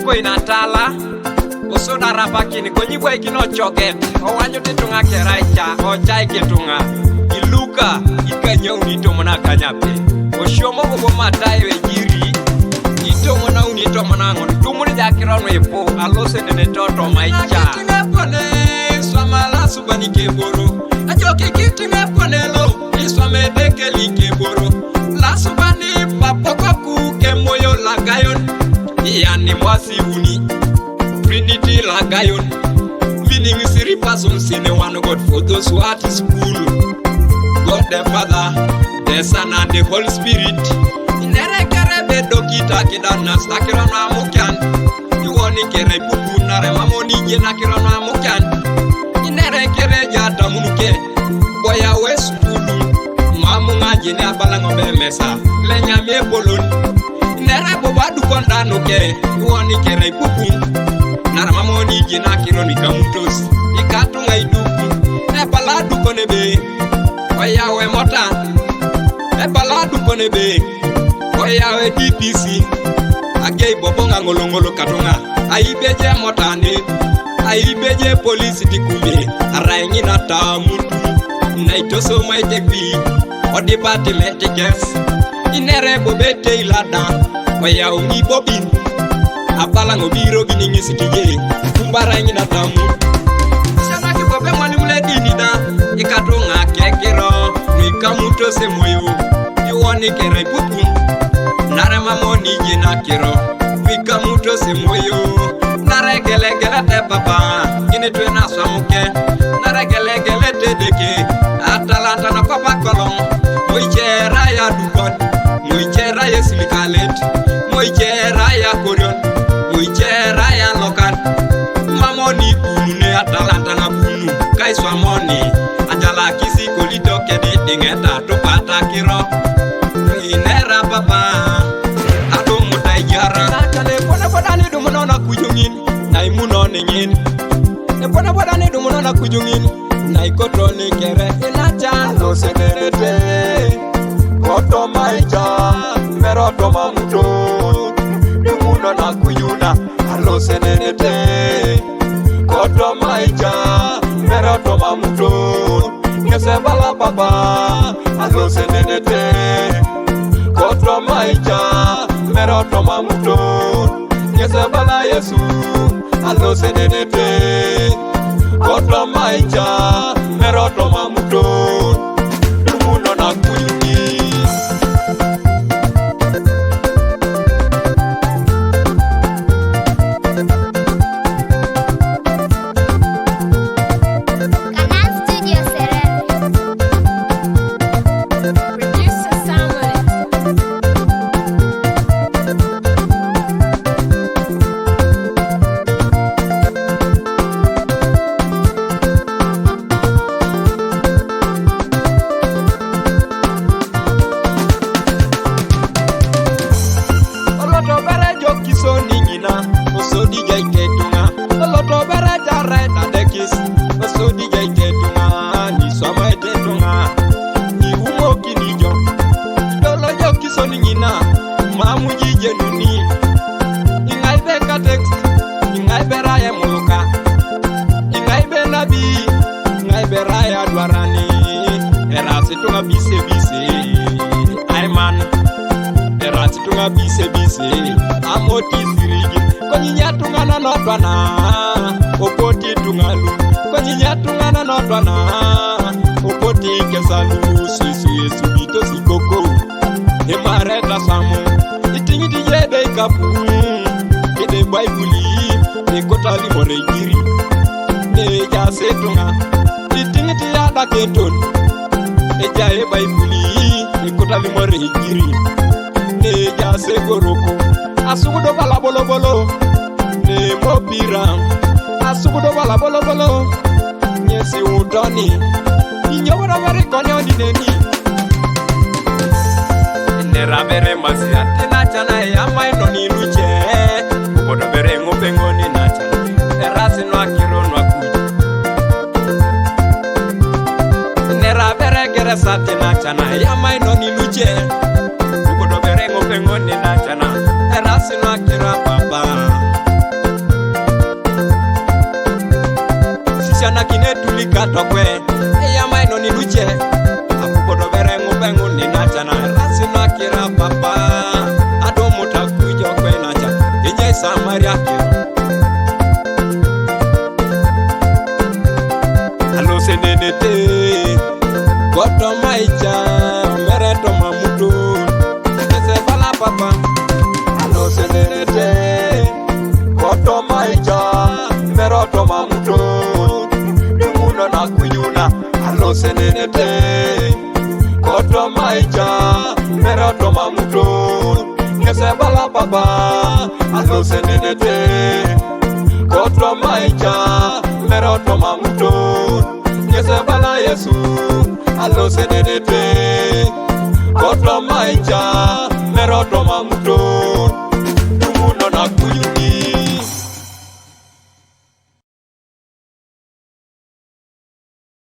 ko inatala usoda rapakini konyibwe kino choget owanyo titunga keraicha ochai kitunga iluka ikanyo unito mona kanyape oshomo bobo matayo ejiri ito mona unito mona ngon tumuni jakirano epo alose nene toto maicha ngapone swamala subani keboro ajoki kitinga ponelo iswame dekeli keboro la subani papokoku kemoyo lagayon yani mwasi uni Trinity lagayon, meaning 3 persons in one God for those who are at school. God the Father, the Son and the Holy Spirit. Inere kere bedo kita kidana stakirana mukan. Iwoni kere pupu nare mamoni jena kirana mukan. Inere kere jata munuke, boya we school. Mamu ngajini abalango mesa, lenya mie bolon. Inere bobadu kondano ke, iwoni kere pupu. Nara mamoni jina kironi kamutos ikatunga iduku baladu konebe oyawe mota baladu konebe oyawe DPC agei bobonga ngolongolo katunga aibeje motane aibeje polisi tikume araingi na tamutu naitoso maitekbi o department guest inere bobete ilada oyawe ngibobin apala ngobiro biningi sitije kumbara ngina tamu sana kibobe mwani mledini da ikatunga kekiro nikamuto semoyo iwoni kere pupu nare mamoni jina kiro nikamuto semoyo nare gelegele te papa ine tuena swamuke nare gelegele te deke atalanta na papa kolon moijera ya dukon moijera ya silikalet moijera ya korion Uijera ya lokan mamoni unune atalanta na bunu kaiswa moni ajala kisi kolito kede dingeta tupata kiro inera papa ado mutajara kale pona pona ni dumuno na kujungin na imuno ningin pona pona ni dumuno na kujungin na ikoto ni kere inacha no senerete koto maija meroto mamuto dumuno na kuyuna alo senenete koto maija meroto mamuto ngesebala baba alo senenete koto maija meroto mamuto ngesebala Yesu alo senenete koto maija meroto mamuto dumuno na kuyuni amoti sirigi konyinya tungana notwana opoti tungalu konyinya tungana notwana opoti kesalu suisu Yesu bito sikoko emareta samu itingiti jede kapu kede baibuli ekotali morejiri neja setunga itingiti yada keton eja e baibuli ekotali morejiri neja segoroko asugudo bala bolo bolo ne mobira asugudo bala bolo bolo nyesi utoni inyobora bari konyo dineni nera bere masia tina chana ya maino ni luche bodo bere ngopengo ni nacha erasi no akiro no akuji nera bere gere satina chana ya maino ni luche bodo bere ngopengo ni nacha na erasi no akira papa chana kinetulika tokwe ya maino ni luche apukodo berengu bengu ni nachana rasina kira papa ado mutakujo kwe nacha inye samaria kira alo senenete koto maicha mereto mamutu kese bala papa alo senenete koto maicha mereto mamutu dumuna na kuyuna alo senenete koto maicha mereto mamutu kese bala papa alo senenete koto maicha mereto mamutu kese bala Yesu alo senenete koto maicha mereto